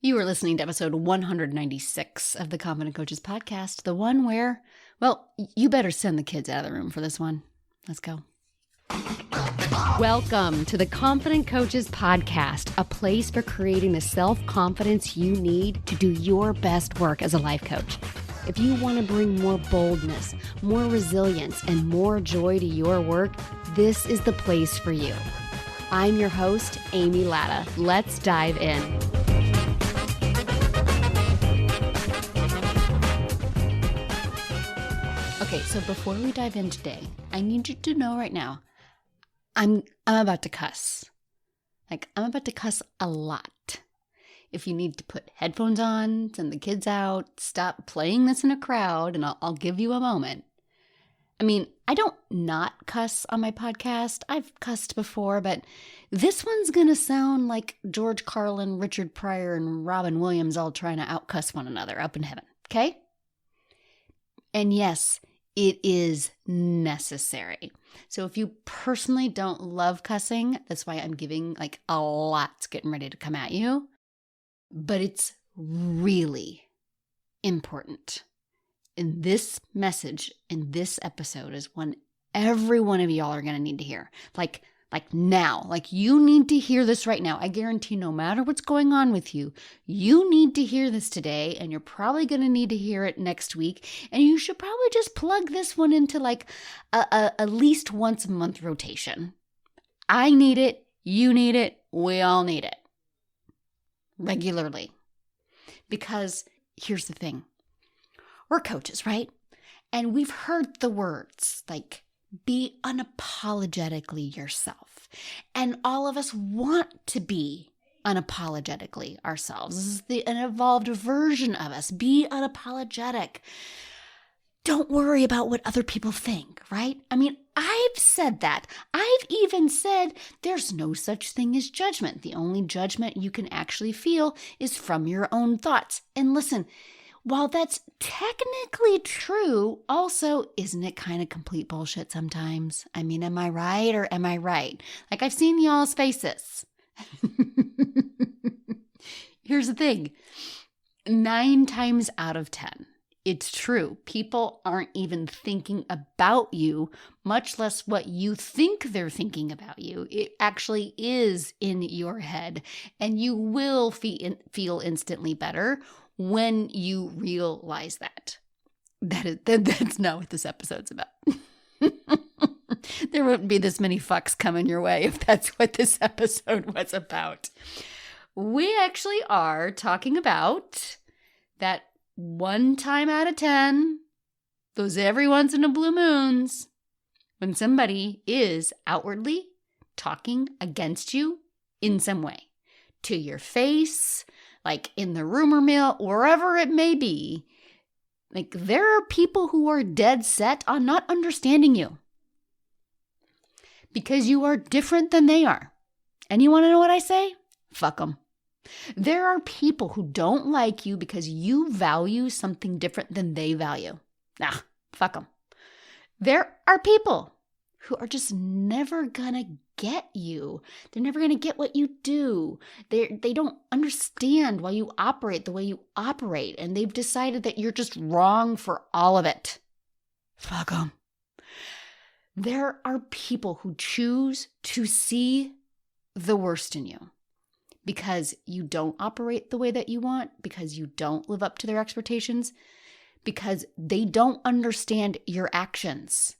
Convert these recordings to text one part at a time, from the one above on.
You are listening to episode 196 of the Confident Coaches podcast, the one where, well, you better send the kids out of the room for this one. Let's go. Welcome to the Confident Coaches podcast, a place for creating the self-confidence you need to do your best work as a life coach. If you want to bring more boldness, more resilience, and more joy to your work, this is the place for you. I'm your host, Amy Latta. Let's dive in. Okay, so before we dive in today, I need you to know right now, I'm about to cuss. I'm about to cuss a lot. If you need to put headphones on, send the kids out, stop playing this in a crowd, and I'll give you a moment. I mean, I don't not cuss on my podcast. I've cussed before, but this one's going to sound like George Carlin, Richard Pryor, and Robin Williams all trying to outcuss one another up in heaven, okay? And yes, it is necessary. So if you personally don't love cussing, that's why I'm giving a lot's getting ready to come at you. But it's really important. And this message in this episode is one every one of y'all are going to need to hear. Like now. You need to hear this right now. I guarantee no matter what's going on with you, you need to hear this today, and you're probably going to need to hear it next week. And you should probably just plug this one into at least once a month rotation. I need it. You need it. We all need it. Regularly. Because here's the thing. We're coaches, right? And we've heard the words be unapologetically yourself. And all of us want to be unapologetically ourselves. This is an evolved version of us. Be unapologetic. Don't worry about what other people think, right? I mean, I've said that. I've even said there's no such thing as judgment. The only judgment you can actually feel is from your own thoughts. And listen, while that's technically true, also, isn't it kind of complete bullshit sometimes? I mean, am I right or am I right? I've seen y'all's faces. Here's the thing. 9 times out of 10, it's true. People aren't even thinking about you, much less what you think they're thinking about you. It actually is in your head, and you will feel instantly better when you realize that. That's not what this episode's about. There wouldn't be this many fucks coming your way if that's what this episode was about. We actually are talking about that 1 time out of 10, those every once in a blue moons, when somebody is outwardly talking against you in some way, to your face, in the rumor mill, wherever it may be. There are people who are dead set on not understanding you because you are different than they are. And you want to know what I say? Fuck them. There are people who don't like you because you value something different than they value. Fuck them. There are people who are just never gonna get you. They're never gonna get what you do. They don't understand why you operate the way you operate, and they've decided that you're just wrong for all of it. Fuck them. There are people who choose to see the worst in you because you don't operate the way that you want, because you don't live up to their expectations, because they don't understand your actions.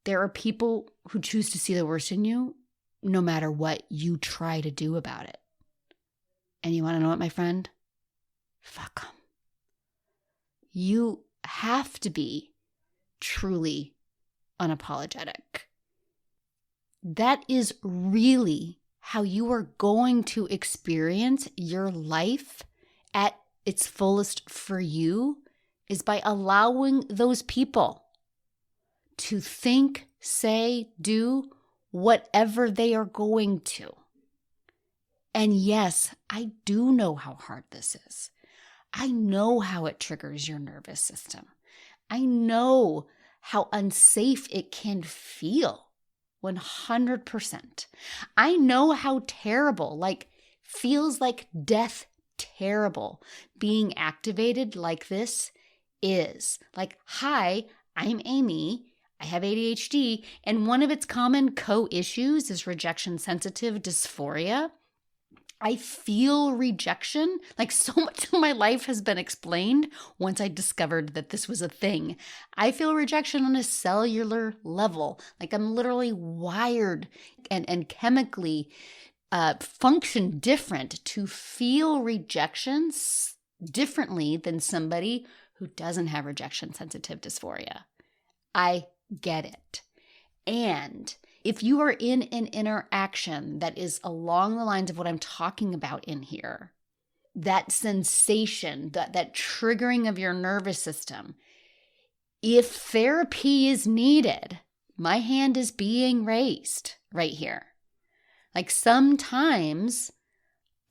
There are people who choose to see the worst in you no matter what you try to do about it. And you want to know what, my friend? Fuck them. You have to be truly unapologetic. That is really how you are going to experience your life at its fullest for you, is by allowing those people to think, say, do whatever they are going to. And yes, I do know how hard this is. I know how it triggers your nervous system. I know how unsafe it can feel 100%. I know how terrible, feels like death terrible. Being activated like this is like, hi, I'm Amy. I have ADHD, and one of its common co-issues is rejection-sensitive dysphoria. I feel rejection. Like, so much of my life has been explained once I discovered that this was a thing. I feel rejection on a cellular level. Like, I'm literally wired and chemically function different to feel rejections differently than somebody who doesn't have rejection-sensitive dysphoria. I get it. And if you are in an interaction that is along the lines of what I'm talking about in here, that sensation, that triggering of your nervous system, if therapy is needed, my hand is being raised right here. Like, sometimes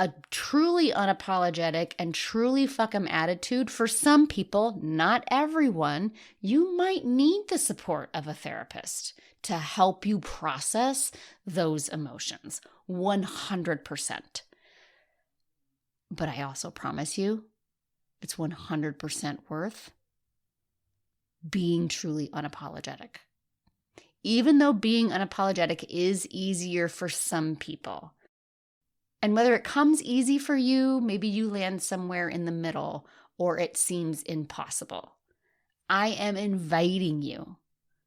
a truly unapologetic and truly fuck 'em attitude, for some people, not everyone, you might need the support of a therapist to help you process those emotions, 100%. But I also promise you, it's 100% worth being truly unapologetic. Even though being unapologetic is easier for some people. And whether it comes easy for you, maybe you land somewhere in the middle, or it seems impossible. I am inviting you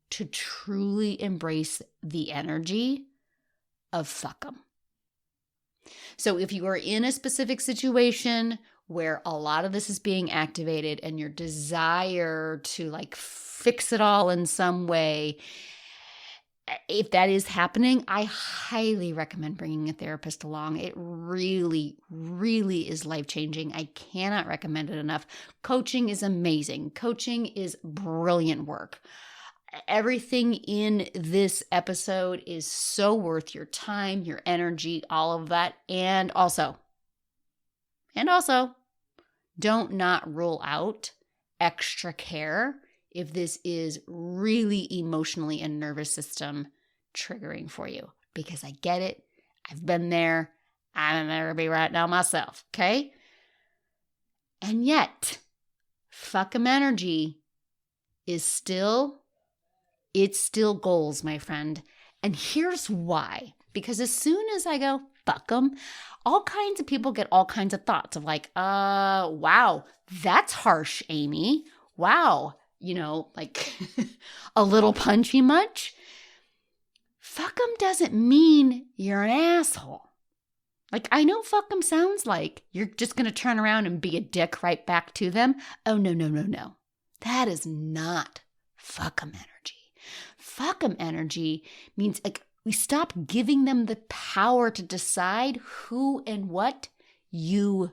to truly embrace the energy of fuck 'em. So if you are in a specific situation where a lot of this is being activated and your desire to like fix it all in some way, if that is happening, I highly recommend bringing a therapist along. It really, really is life-changing. I cannot recommend it enough. Coaching is amazing. Coaching is brilliant work. Everything in this episode is so worth your time, your energy, all of that. And also, don't not rule out extra care if this is really emotionally and nervous system triggering for you. Because I get it. I've been there. I'm going to be right now myself, okay? And yet, fuck 'em energy is still goals, my friend. And here's why. Because as soon as I go, fuck 'em, all kinds of people get all kinds of thoughts of like, wow, that's harsh, Amy. Wow. Like a little punchy much? Fuck 'em doesn't mean you're an asshole. Like, I know fuck 'em sounds like you're just going to turn around and be a dick right back to them. Oh, no. That is not fuck 'em energy. Fuck 'em energy means like we stop giving them the power to decide who and what you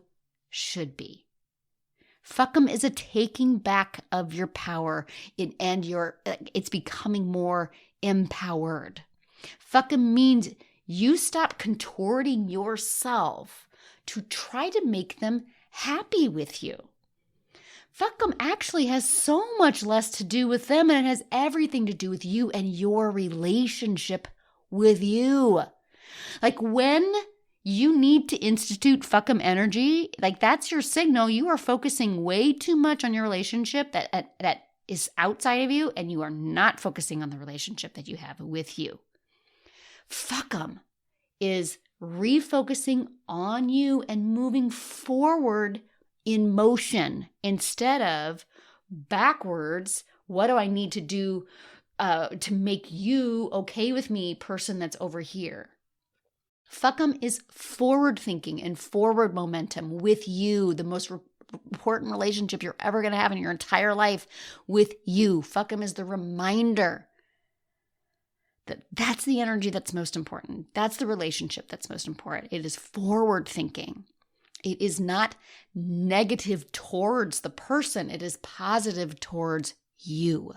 should be. Fuck 'em is a taking back of your power and it's becoming more empowered. Fuck 'em means you stop contorting yourself to try to make them happy with you. Fuck 'em actually has so much less to do with them, and it has everything to do with you and your relationship with you. Like, when you need to institute fuck 'em energy, like, that's your signal. You are focusing way too much on your relationship that is outside of you, and you are not focusing on the relationship that you have with you. Fuck 'em is refocusing on you and moving forward in motion instead of backwards. What do I need to do to make you okay with me, person that's over here? Fuck 'em is forward thinking and forward momentum with you, the most important relationship you're ever going to have in your entire life with you. Fuck 'em is the reminder that that's the energy that's most important. That's the relationship that's most important. It is forward thinking. It is not negative towards the person. It is positive towards you.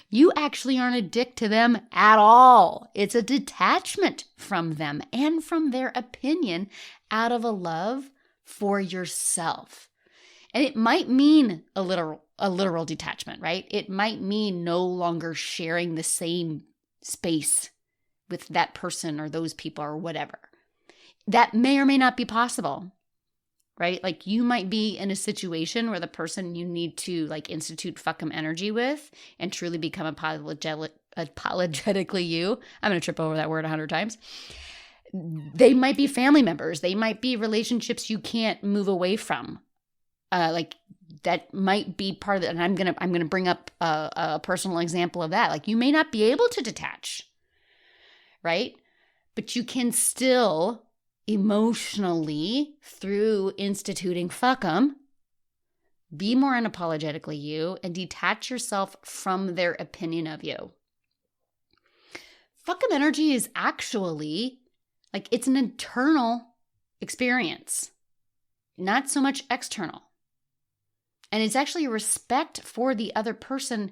You actually aren't a dick to them at all. It's a detachment from them and from their opinion out of a love for yourself. And it might mean a literal detachment, right? It might mean no longer sharing the same space with that person or those people or whatever. that may or may not be possible, right? Like you might be in a situation where the person you need to like institute fuck 'em energy with and truly become apologetically you. I'm going to trip over that word 100 times. They might be family members. They might be relationships you can't move away from. Like that might be part of it. And I'm gonna bring up a personal example of that. Like you may not be able to detach, right? But you can still emotionally, through instituting fuck 'em, be more unapologetically you and detach yourself from their opinion of you. Fuck 'em energy is actually like it's an internal experience, not so much external. And it's actually a respect for the other person,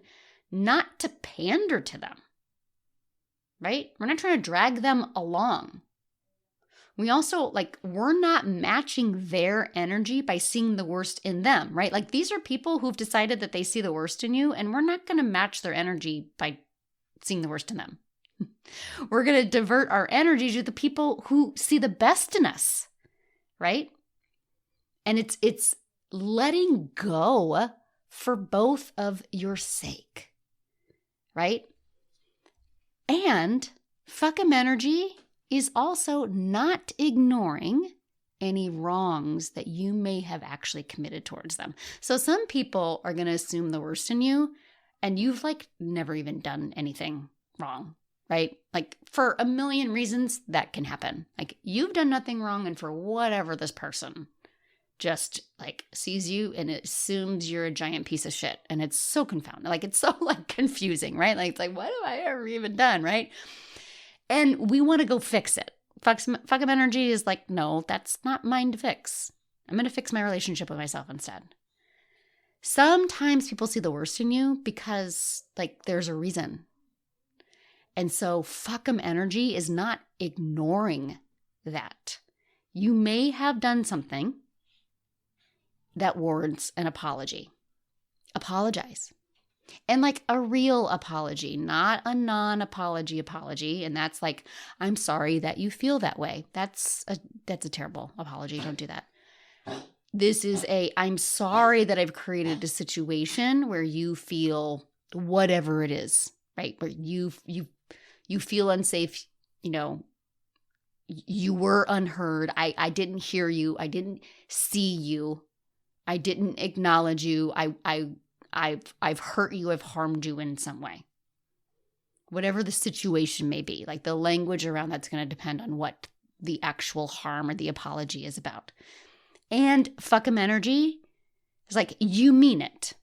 not to pander to them, right? We're not trying to drag them along. We also, like, we're not matching their energy by seeing the worst in them, right? Like, these are people who've decided that they see the worst in you, and we're not going to match their energy by seeing the worst in them. We're going to divert our energy to the people who see the best in us, right? And it's letting go for both of your sake, right? And fuck 'em energy is also not ignoring any wrongs that you may have actually committed towards them. So some people are going to assume the worst in you, and you've like never even done anything wrong, right? Like for a million reasons that can happen. Like you've done nothing wrong, and for whatever this person just like sees you and it assumes you're a giant piece of shit. And it's so confounding. Like it's so like confusing, right? Like it's like, what have I ever even done, right? And we want to go fix it. Fuck 'em energy is like, no, that's not mine to fix. I'm going to fix my relationship with myself instead. Sometimes people see the worst in you because like there's a reason. And so fuck 'em energy is not ignoring that. You may have done something that warrants an apology. Apologize. And like a real apology, not a non-apology apology. And that's like, I'm sorry that you feel that way. That's a terrible apology. Don't do that. This is I'm sorry that I've created a situation where you feel whatever it is, right? Where you feel unsafe, you know, you were unheard. I didn't hear you. I didn't see you. I didn't acknowledge you. I've hurt you. I've harmed you in some way. Whatever the situation may be, like the language around that's going to depend on what the actual harm or the apology is about. And fuck 'em energy is like, you mean it,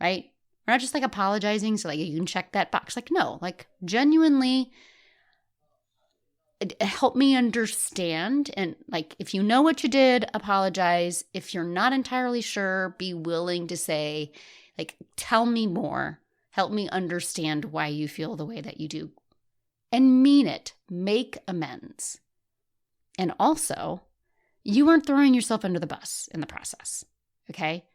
right? We're not just like apologizing so like you can check that box. Like, no, like genuinely help me understand. And like, if you know what you did, apologize. If you're not entirely sure, be willing to say, like, tell me more. Help me understand why you feel the way that you do. And mean it. Make amends. And also, you aren't throwing yourself under the bus in the process, okay?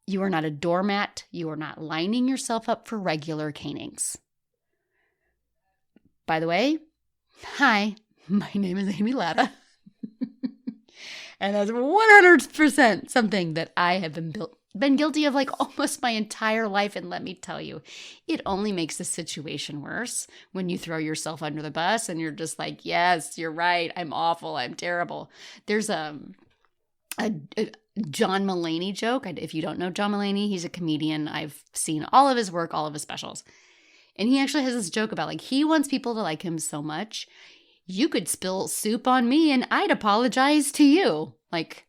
You are not a doormat. You are not lining yourself up for regular canings. By the way, hi, my name is Amy Latta. And that's 100% something that I have been guilty of like almost my entire life. And let me tell you, it only makes the situation worse when you throw yourself under the bus and you're just like, yes, you're right. I'm awful. I'm terrible. There's a John Mulaney joke. If you don't know John Mulaney, he's a comedian. I've seen all of his work, all of his specials. And he actually has this joke about like, he wants people to like him so much, you could spill soup on me and I'd apologize to you. Like,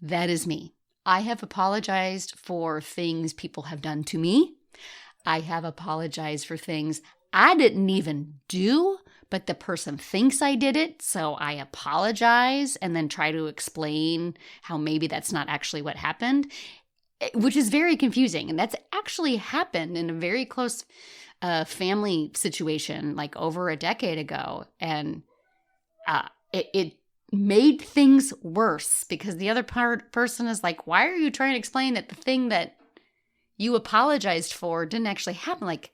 that is me. I have apologized for things people have done to me. I have apologized for things I didn't even do, but the person thinks I did it. So I apologize and then try to explain how maybe that's not actually what happened, which is very confusing. And that's actually happened in a very close family situation like over a decade ago. And it made things worse because the other person is like, why are you trying to explain that the thing that you apologized for didn't actually happen? Like,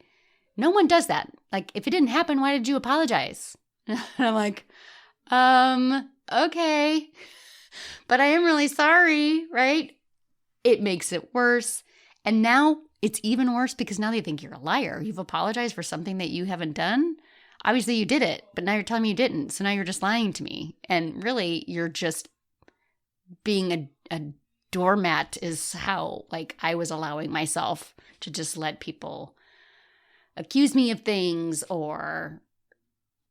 no one does that. Like, if it didn't happen, why did you apologize? And I'm like, okay, but I am really sorry, right? It makes it worse. And now it's even worse because now they think you're a liar. You've apologized for something that you haven't done. Obviously you did it, but now you're telling me you didn't. So now you're just lying to me. And really you're just being a doormat is how like I was allowing myself to just let people accuse me of things or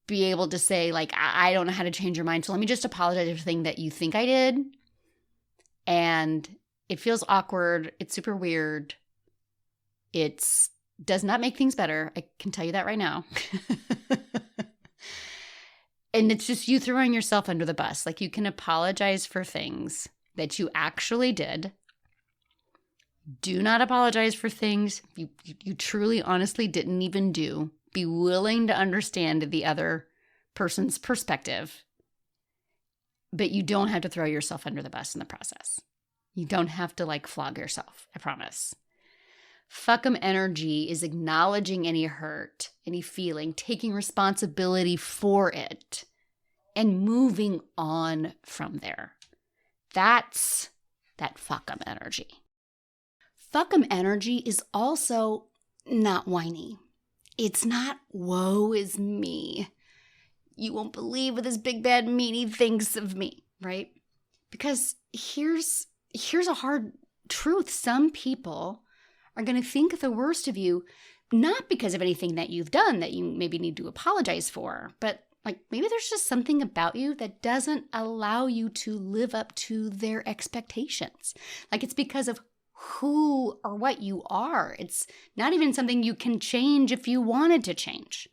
be able to say like, I don't know how to change your mind. So let me just apologize for the thing that you think I did. And it feels awkward. It's super weird. It does not make things better. I can tell you that right now. And it's just you throwing yourself under the bus. Like you can apologize for things that you actually did. Do not apologize for things you truly, honestly didn't even do. Be willing to understand the other person's perspective. But you don't have to throw yourself under the bus in the process. You don't have to like flog yourself, I promise. Fuck 'em energy is acknowledging any hurt, any feeling, taking responsibility for it, and moving on from there. That's that fuck 'em energy. Fuck 'em energy is also not whiny. It's not woe is me. You won't believe what this big bad meanie thinks of me, right? Because here's a hard truth. Some people are going to think the worst of you, not because of anything that you've done that you maybe need to apologize for, but like maybe there's just something about you that doesn't allow you to live up to their expectations. Like it's because of who or what you are. It's not even something you can change if you wanted to change.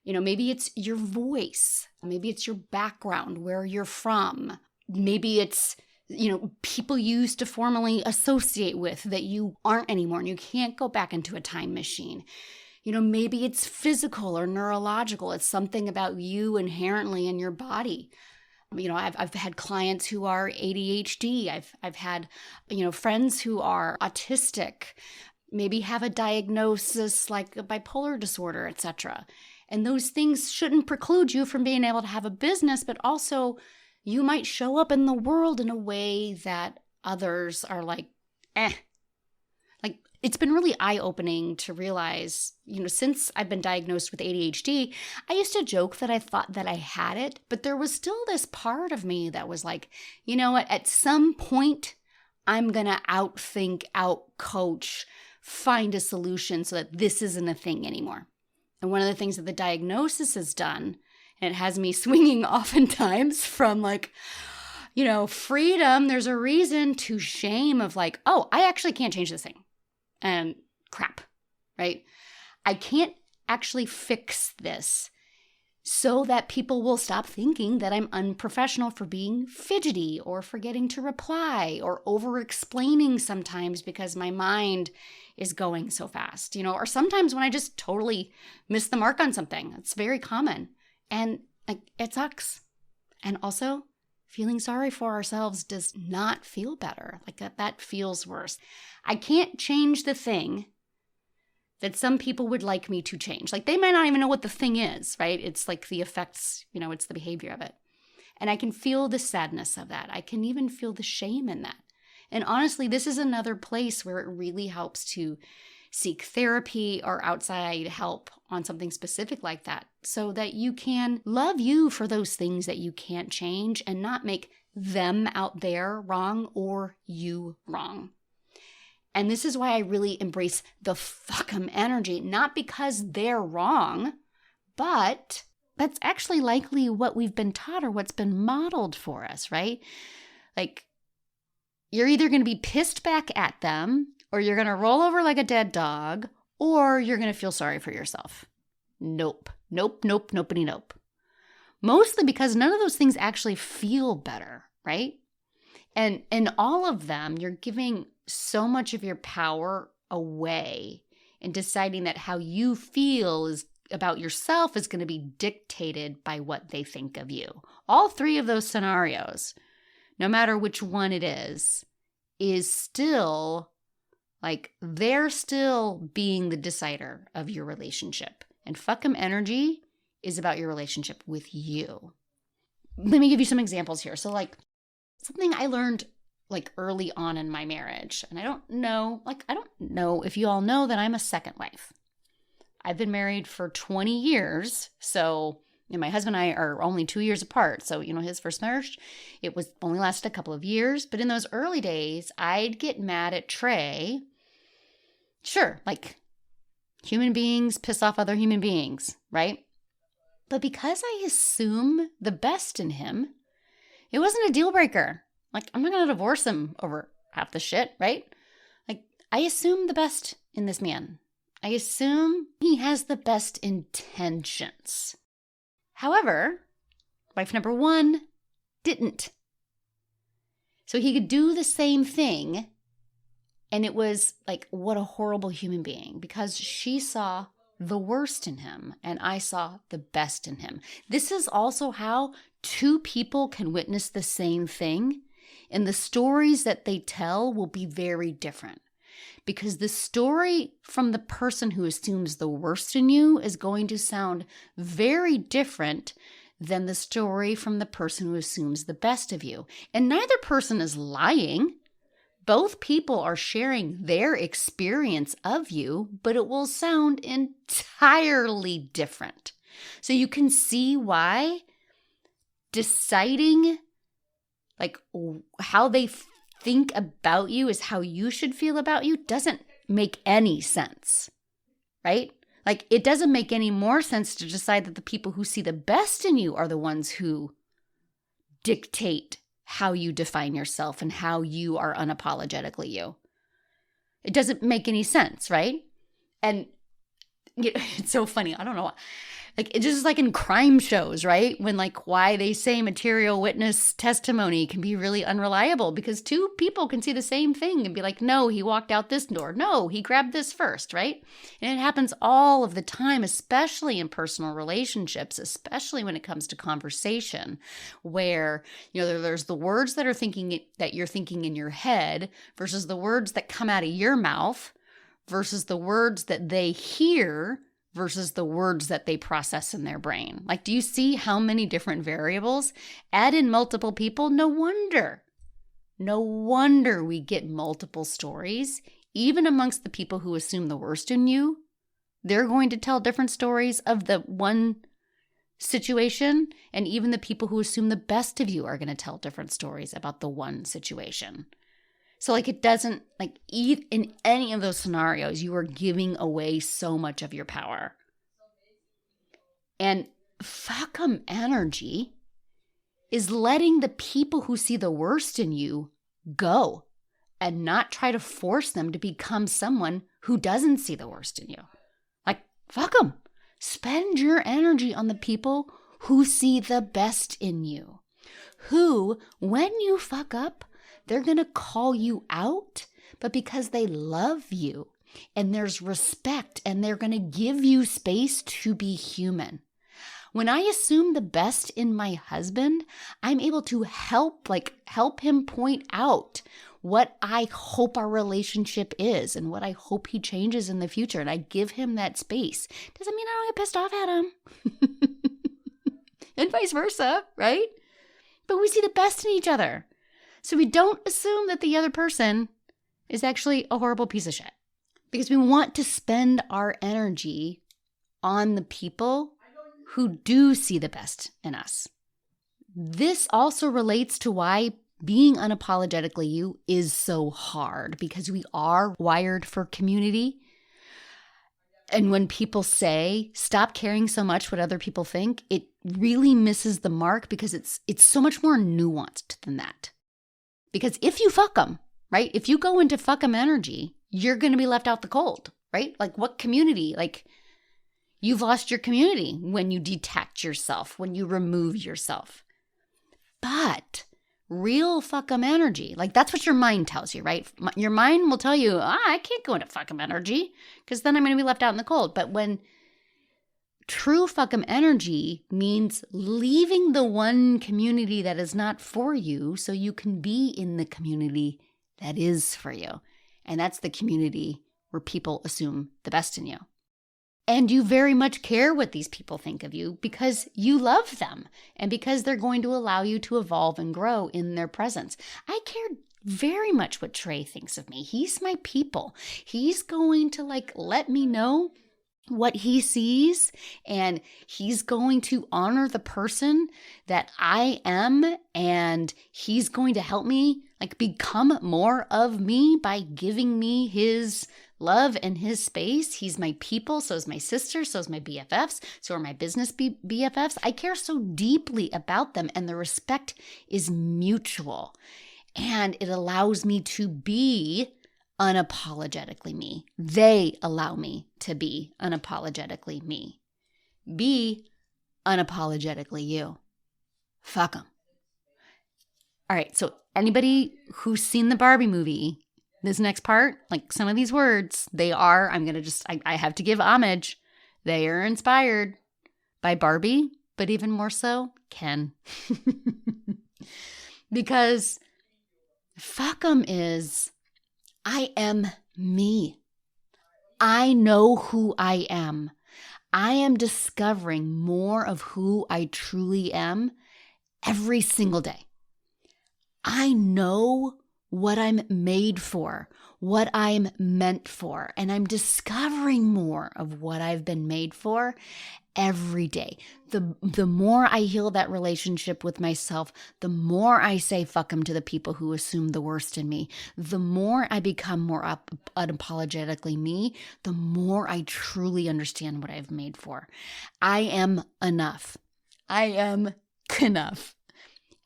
You know, maybe it's your voice. Maybe it's your background, where you're from. Maybe it's, you know, people you used to formerly associate with that you aren't anymore and you can't go back into a time machine. You know, maybe it's physical or neurological. It's something about you inherently in your body. You know, I've had clients who are ADHD. I've had, you know, friends who are autistic, maybe have a diagnosis like a bipolar disorder, etc. And those things shouldn't preclude you from being able to have a business, but also you might show up in the world in a way that others are like, eh. Like, it's been really eye-opening to realize, you know, since I've been diagnosed with ADHD, I used to joke that I thought that I had it, but there was still this part of me that was like, you know what, at some point, I'm going to outthink, outcoach, find a solution so that this isn't a thing anymore. And one of the things that the diagnosis has done, and it has me swinging oftentimes from like, you know, freedom, there's a reason, to shame of like, oh, I actually can't change this thing. And crap, right? I can't actually fix this so that people will stop thinking that I'm unprofessional for being fidgety or forgetting to reply or over-explaining sometimes because my mind is going so fast, you know, or sometimes when I just totally miss the mark on something. It's very common. And like, it sucks. And also, feeling sorry for ourselves does not feel better. Like that feels worse. I can't change the thing that some people would like me to change. Like they might not even know what the thing is, right? It's like the effects, you know, it's the behavior of it. And I can feel the sadness of that. I can even feel the shame in that. And honestly, this is another place where it really helps to seek therapy or outside help on something specific like that so that you can love you for those things that you can't change and not make them out there wrong or you wrong. And this is why I really embrace the fuck 'em energy, not because they're wrong, but that's actually likely what we've been taught or what's been modeled for us, right? Like, you're either going to be pissed back at them, or you're going to roll over like a dead dog, or you're going to feel sorry for yourself. Nope. Nopey nope. Mostly because none of those things actually feel better, right? And in all of them, you're giving so much of your power away and deciding that how you feel is about yourself is going to be dictated by what they think of you. All three of those scenarios, no matter which one it is still like they're still being the decider of your relationship. And fuck 'em energy is about your relationship with you. let me give you some examples here. So like something I learned like early on in my marriage, and I don't know if you all know that I'm a second wife. I've been married for 20 years. So, my husband and I are only 2 years apart. So, his first marriage, it was only lasted a couple of years. But in those early days, I'd get mad at Trey. Sure, like human beings piss off other human beings, right? But because I assume the best in him, it wasn't a deal breaker. Like, I'm not going to divorce him over half the shit, right? Like, I assume the best in this man. I assume he has the best intentions. However, wife number one didn't. So he could do the same thing, and it was like, what a horrible human being, because she saw the worst in him and I saw the best in him. This is also how two people can witness the same thing, and the stories that they tell will be very different. Because the story from the person who assumes the worst in you is going to sound very different than the story from the person who assumes the best of you. And neither person is lying. Both people are sharing their experience of you, but it will sound entirely different. So you can see why deciding like how they think about you is how you should feel about you doesn't make any sense, right? Like, it doesn't make any more sense to decide that the people who see the best in you are the ones who dictate how you define yourself and how you are unapologetically you. It doesn't make any sense, right? And it's so funny. I don't know. Like, it's just like in crime shows, right? When like why they say material witness testimony can be really unreliable, because two people can see the same thing and be like, no, he walked out this door. No, he grabbed this first, right? And it happens all of the time, especially in personal relationships, especially when it comes to conversation, where, there's the words that you're thinking in your head versus the words that come out of your mouth versus the words that they hear versus the words that they process in their brain. Like, do you see how many different variables? Add in multiple people, no wonder we get multiple stories. Even amongst the people who assume the worst in you, they're going to tell different stories of the one situation, and even the people who assume the best of you are going to tell different stories about the one situation. So like, it doesn't, like, in any of those scenarios, you are giving away so much of your power. And fuck 'em energy is letting the people who see the worst in you go and not try to force them to become someone who doesn't see the worst in you. Like, fuck 'em. Spend your energy on the people who see the best in you, who, when you fuck up, they're going to call you out, but because they love you and there's respect, and they're going to give you space to be human. When I assume the best in my husband, I'm able to help him point out what I hope our relationship is and what I hope he changes in the future. And I give him that space. Doesn't mean I don't get pissed off at him. And vice versa, right? But we see the best in each other. So we don't assume that the other person is actually a horrible piece of shit, because we want to spend our energy on the people who do see the best in us. This also relates to why being unapologetically you is so hard, because we are wired for community. And when people say, stop caring so much what other people think, it really misses the mark, because it's so much more nuanced than that. Because if you fuck them, right? If you go into fuck them energy, you're going to be left out the cold, right? Like, what community? Like, you've lost your community when you detach yourself, when you remove yourself. But real fuck them energy, like, that's what your mind tells you, right? Your mind will tell you, I can't go into fuck them energy, because then I'm going to be left out in the cold. But when true fuck 'em energy means leaving the one community that is not for you so you can be in the community that is for you. And that's the community where people assume the best in you. And you very much care what these people think of you because you love them and because they're going to allow you to evolve and grow in their presence. I care very much what Trey thinks of me. He's my people. He's going to let me know what he sees, and he's going to honor the person that I am, and he's going to help me become more of me by giving me his love and his space. He's my people, so is my sister, so is my BFFs, so are my business BFFs. I care so deeply about them, and the respect is mutual, and it allows me to be unapologetically me. They allow me to be unapologetically me. Be unapologetically you. Fuck them. All right, so anybody who's seen the Barbie movie, this next part, some of these words, I have to give homage. They are inspired by Barbie, but even more so, Ken. Because fuck 'em is, I am me. I know who I am. I am discovering more of who I truly am every single day. I know what I'm made for, what I'm meant for, and I'm discovering more of what I've been made for every day. The more I heal that relationship with myself, the more I say fuck them to the people who assume the worst in me, the more I become more unapologetically me, the more I truly understand what I've made for. I am enough. I am enough.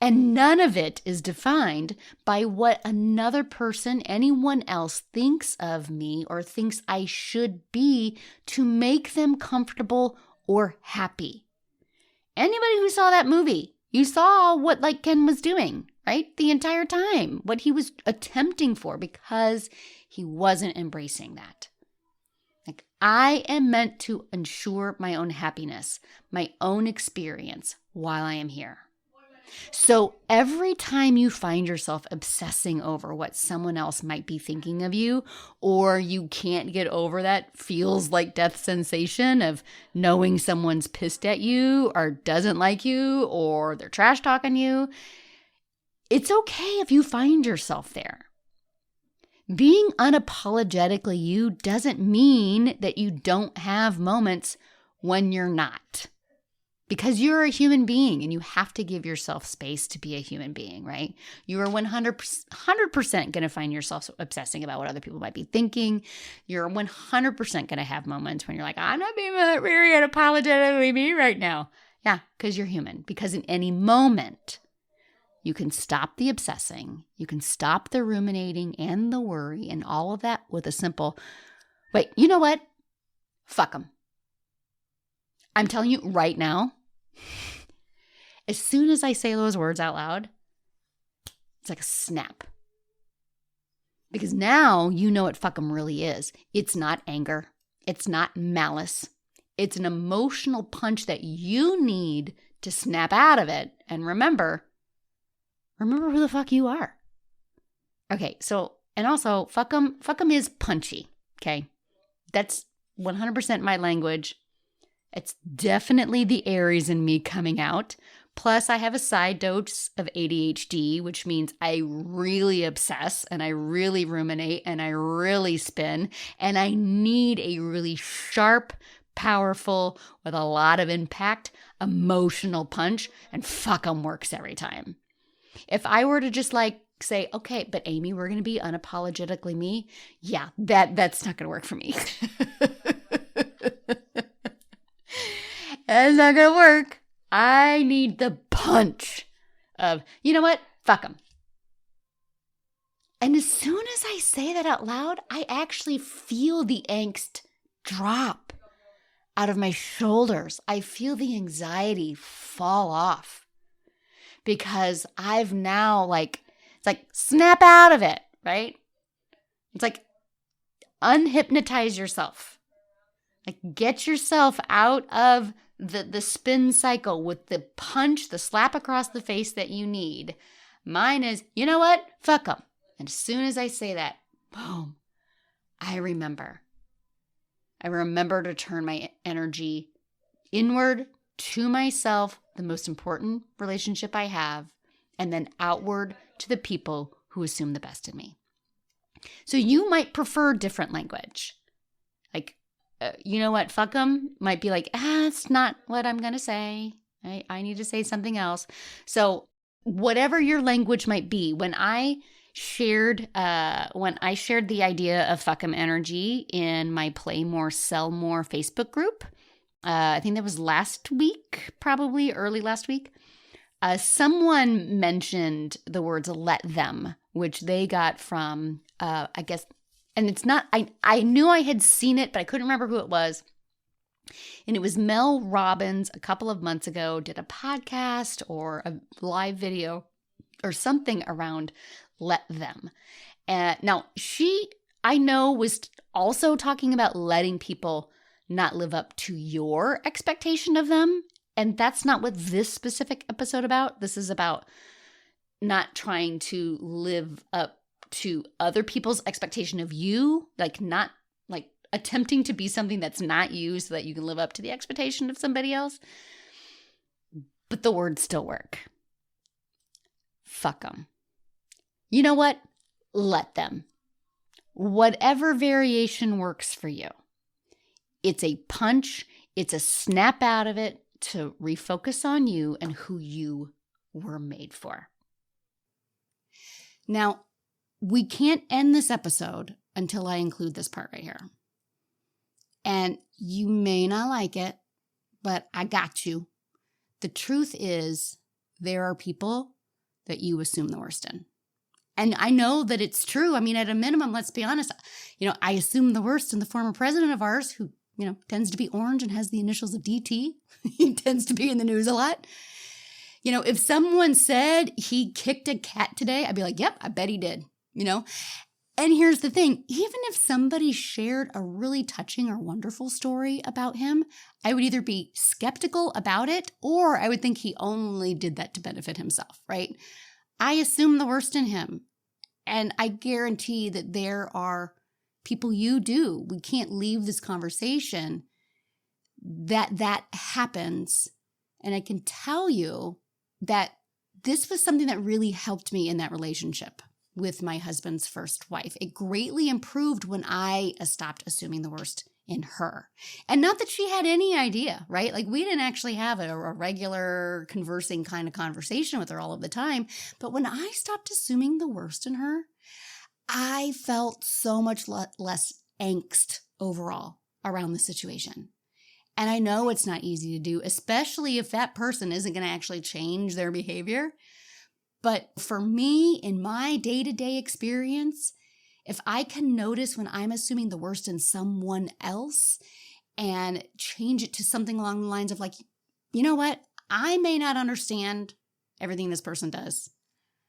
And none of it is defined by what another person, anyone else, thinks of me or thinks I should be to make them comfortable or happy. Anybody who saw that movie, you saw what Ken was doing, right? The entire time, what he was attempting for, because he wasn't embracing that. I am meant to ensure my own happiness, my own experience while I am here. So every time you find yourself obsessing over what someone else might be thinking of you, or you can't get over that feels like death sensation of knowing someone's pissed at you or doesn't like you or they're trash talking you, it's okay if you find yourself there. Being unapologetically you doesn't mean that you don't have moments when you're not. Because you're a human being and you have to give yourself space to be a human being, right? You are 100% going to find yourself obsessing about what other people might be thinking. You're 100% going to have moments when you're like, I'm not being very unapologetically me right now. Yeah, because you're human. Because in any moment, you can stop the obsessing. You can stop the ruminating and the worry and all of that with a simple, wait, you know what? Fuck them. I'm telling you right now, as soon as I say those words out loud, it's like a snap. Because now you know what fuck 'em really is. It's not anger. It's not malice. It's an emotional punch that you need to snap out of it. And remember who the fuck you are. Okay, so, and also, fuck 'em is punchy, okay? That's 100% my language. It's definitely the Aries in me coming out. Plus, I have a side dose of ADHD, which means I really obsess and I really ruminate and I really spin. And I need a really sharp, powerful, with a lot of impact, emotional punch. And fuck 'em works every time. If I were to just say, okay, but Amy, we're going to be unapologetically me. Yeah, that's not going to work for me. That's not going to work. I need the punch of, you know what? Fuck them. And as soon as I say that out loud, I actually feel the angst drop out of my shoulders. I feel the anxiety fall off because I've now it's snap out of it, right? It's unhypnotize yourself. Get yourself out of the spin cycle with the punch, the slap across the face that you need. Mine is, you know what? Fuck them. And as soon as I say that, boom, I remember I remember to turn my energy inward to myself, the most important relationship I have, and then outward to the people who assume the best in me. So you might prefer different language. Like, you know what? Fuck them might be like, it's not what I'm going to say. I need to say something else. So whatever your language might be, when I shared the idea of fuck 'em energy in my Play More, Sell More Facebook group, I think that was last week, probably early last week, someone mentioned the words let them, which they got from, I guess, and it's not, I knew I had seen it, but I couldn't remember who it was. And it was Mel Robbins a couple of months ago did a podcast or a live video or something around let them. Now, I know, was also talking about letting people not live up to your expectation of them. And that's not what this specific episode about. This is about not trying to live up to other people's expectation of you, like not like attempting to be something that's not you so that you can live up to the expectation of somebody else. But the words still work. Fuck them. You know what? Let them. Whatever variation works for you. It's a punch. It's a snap out of it to refocus on you and who you were made for. Now, we can't end this episode until I include this part right here. And you may not like it, but I got you. The truth is, there are people that you assume the worst in. And I know that it's true. I mean, at a minimum, let's be honest. I assume the worst in the former president of ours who, tends to be orange and has the initials of DT. He tends to be in the news a lot. If someone said he kicked a cat today, I'd be like, yep, I bet he did, And here's the thing, even if somebody shared a really touching or wonderful story about him, I would either be skeptical about it or I would think he only did that to benefit himself, right? I assume the worst in him. And I guarantee that there are people you do. We can't leave this conversation that happens. And I can tell you that this was something that really helped me in that relationship with my husband's first wife. It greatly improved when I stopped assuming the worst in her. And not that she had any idea, right? Like we didn't actually have a regular conversing kind of conversation with her all of the time. But when I stopped assuming the worst in her, I felt so much less angst overall around the situation. And I know it's not easy to do, especially if that person isn't going to actually change their behavior. But for me, in my day-to-day experience, if I can notice when I'm assuming the worst in someone else and change it to something along the lines of like, you know what? I may not understand everything this person does,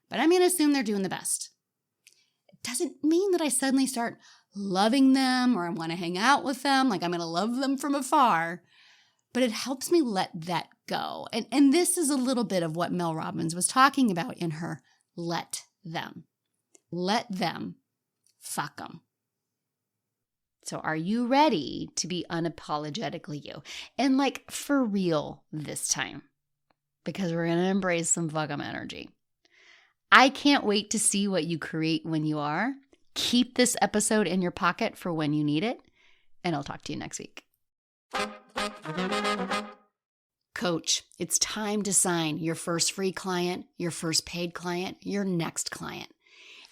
but I'm going to assume they're doing the best. It doesn't mean that I suddenly start loving them or I want to hang out with them, like I'm going to love them from afar, but it helps me let that go. And this is a little bit of what Mel Robbins was talking about in her Let Them. Let them. Fuck them. So are you ready to be unapologetically you? And like for real this time, because we're going to embrace some fuck 'em energy. I can't wait to see what you create when you are. Keep this episode in your pocket for when you need it, and I'll talk to you next week. Coach, it's time to sign your first free client, your first paid client, your next client,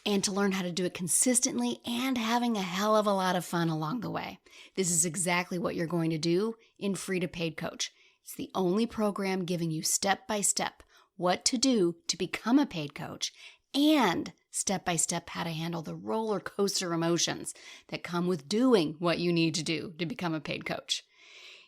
and to learn how to do it consistently and having a hell of a lot of fun along the way. This is exactly what you're going to do in Free to Paid Coach. It's the only program giving you step-by-step what to do to become a paid coach and step-by-step how to handle the roller coaster emotions that come with doing what you need to do to become a paid coach.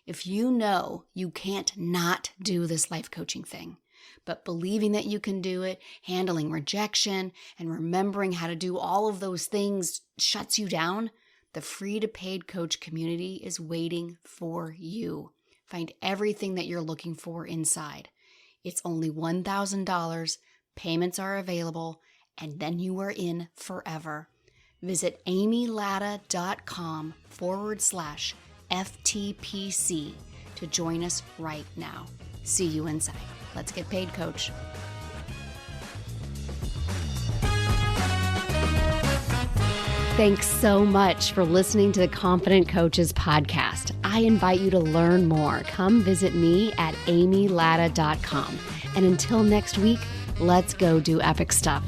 If you know you can't not do this life coaching thing, but believing that you can do it, handling rejection, and remembering how to do all of those things shuts you down, the Free to Paid Coach community is waiting for you. Find everything that you're looking for inside. It's only $1,000, payments are available, and then you are in forever. Visit amylatta.com/ FTPC to join us right now. See you inside. Let's get paid, coach. Thanks so much for listening to the Confident Coaches podcast. I invite you to learn more. Come visit me at amylatta.com. And until next week, let's go do epic stuff.